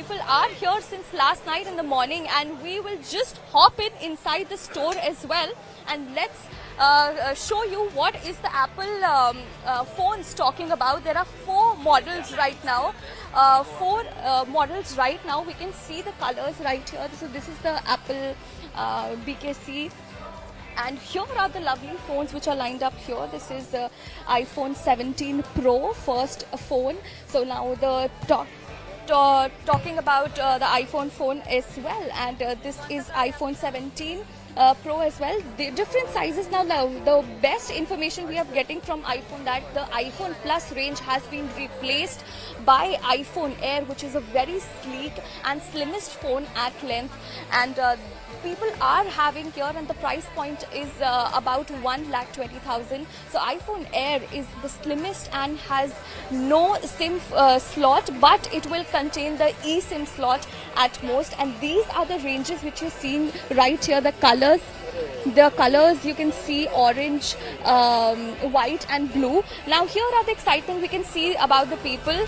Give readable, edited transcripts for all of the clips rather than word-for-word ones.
people are here since last night in the morning, and we will just hop inside the store as well, and let's show you what is the Apple phones talking about. There are four models right now. We can see the colors right here. So this is the Apple BKC. And here are the lovely phones which are lined up here. This is the iPhone 17 Pro, first phone. So now talking about the iPhone phone as well. And this is iPhone 17 Pro as well. The different sizes now. The best information we are getting from iPhone that the iPhone Plus range has been replaced by iPhone Air, which is a very sleek and slimmest phone at length. And people are having here, and the price point is about 1,20,000. So iPhone Air is the slimmest and has no SIM slot, but it will contain the eSIM slot at most. And these are the ranges which you're seeing right here. The colors you can see orange, white and blue. Now here are the excitement we can see about the people.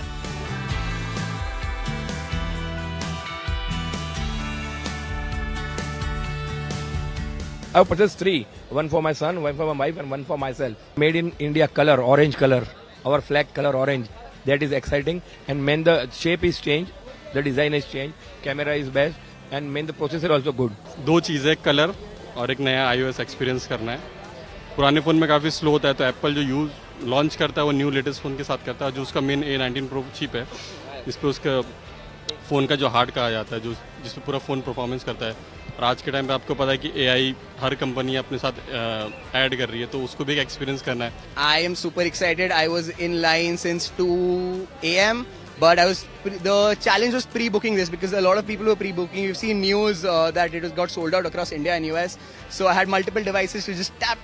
I've purchased three. One for my son, one for my wife, and one for myself. Made in India color, orange color. Our flag color, orange. That is exciting. And when the shape is changed, the design is changed, camera is best, and when the processor also good. दो चीज़ें, colour और एक नया iOS experience करना है. पुराने phone में काफ़ी स्लो होता है, तो एप्पल जो लॉन्च करता है वो न्यू लेटेस्ट फ़ोन के साथ करता है. जो उसका मेन A19 Pro चिप है, इस पर उसका फ़ोन का जो हार्ड कहा जाता है, जो जिस पर पूरा फ़ोन परफॉर्मेंस करता है. और आज के टाइम पे आपको पता है कि AI हर कंपनी अपने साथ ऐड कर रही है, तो उसको भी एक एक्सपीरियंस करना है. I am super excited. I was in line since 2 a.m. But the challenge was pre-booking this because a lot of people were pre-booking. You've seen news that it got sold out across India and US. So I had multiple devices to just tap,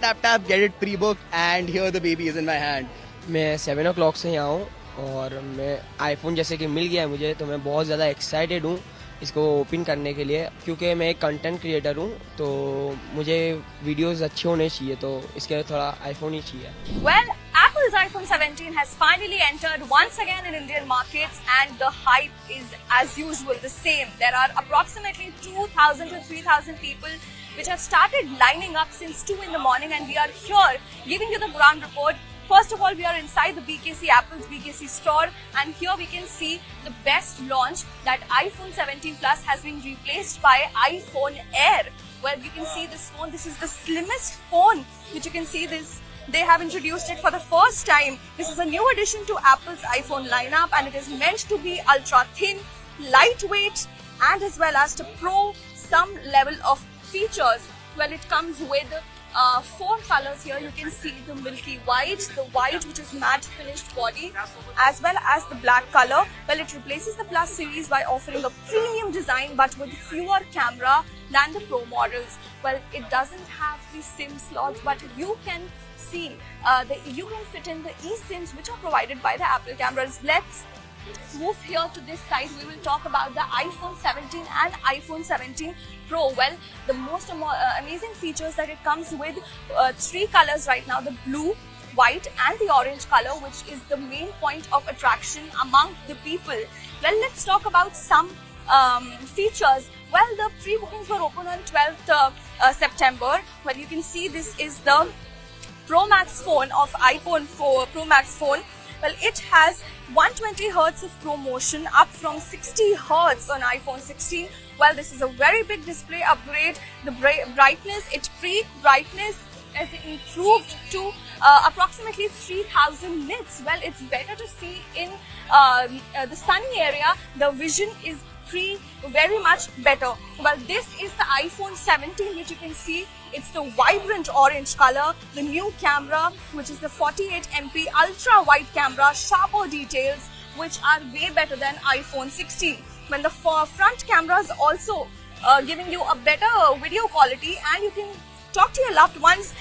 get it pre-booked, and here the baby is in my hand. मैं 7 o'clock से यहाँ हूँ और मैं iPhone जैसे कि मिल गया है मुझे, तो मैं बहुत ज़्यादा एक्साइटेड हूँ इसको ओपन करने के लिए, क्योंकि मैं एक कंटेंट क्रिएटर हूँ, तो मुझे वीडियोस अच्छे होने चाहिए, तो इसके लिए थोड़ा आईफोन ही चाहिए. Well, Apple's iPhone 17 has finally entered once again in Indian markets, and the hype is as usual the same. There are approximately 2,000 to 3,000 people which have started lining up since 2 in the morning, and we are here giving you the ground report. First of all, we are inside the Apple's BKC store, and here we can see the best launch, that iPhone 17 Plus has been replaced by iPhone Air. Well, you can see this phone. This is the slimmest phone which you can see this. They have introduced it for the first time. This is a new addition to Apple's iPhone lineup, and it is meant to be ultra thin, lightweight, and as well as to pro some level of features. Well, it comes with 4 colors here. You can see the milky white, the white which is matte finished body, as well as the black color. Well, it replaces the Plus series by offering a premium design but with fewer camera than the Pro models. Well, it doesn't have the SIM slots, but you can see you can fit in the eSIMs which are provided by the Apple cameras. Let's move here to this side. We will talk about the iPhone 17 and iPhone 17 Pro. Well, the most amazing features that it comes with 3 colors right now: the blue, white and the orange color, which is the main point of attraction among the people. Well, let's talk about some features. Well, the pre-bookings were open on 12th September. Well, you can see this is the Pro Max phone of iPhone 4 Pro Max phone. Well, it has 120 Hz of ProMotion, up from 60 Hz on iPhone 16. Well, this is a very big display upgrade. The brightness, its peak brightness is improved to approximately 3,000 nits. Well, it's better to see in the sunny area. The vision is very much better. Well, this is the iPhone 17, which you can see. It's the vibrant orange color. The new camera, which is the 48 MP ultra wide camera, sharper details, which are way better than iPhone 16. When the front camera is also giving you a better video quality, and you can talk to your loved ones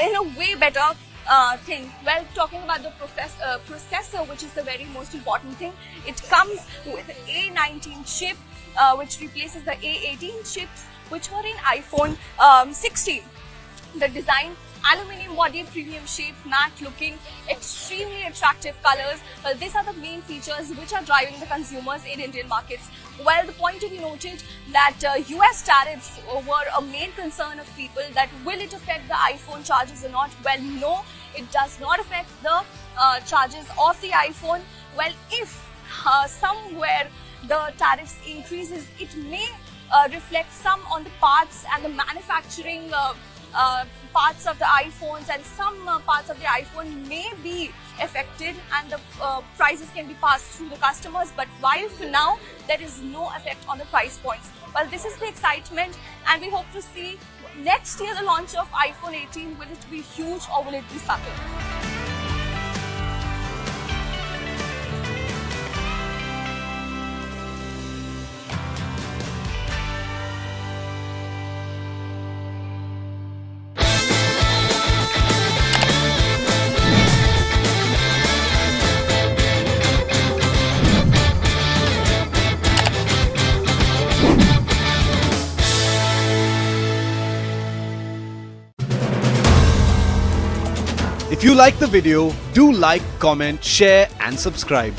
in a way better thing. Well, talking about the processor, which is the very most important thing, it comes with an A19 chip, which replaces the A18 chips which were in iPhone 16. The design aluminium body, premium shape, matte looking, extremely attractive colors. Well, these are the main features which are driving the consumers in Indian markets. Well, the point to be noted that US tariffs were a main concern of people, that will it affect the iPhone charges or not? Well, no, it does not affect the charges of the iPhone. Well, if somewhere the tariffs increases, it may reflect some on the parts and the manufacturing parts of the iPhones, and some parts of the iPhone may be affected, and the prices can be passed through the customers. But while for now there is no effect on the price points. Well, this is the excitement, and we hope to see next year the launch of iPhone 18. Will it be huge or will it be subtle? If you like the video, do like, comment, share and subscribe.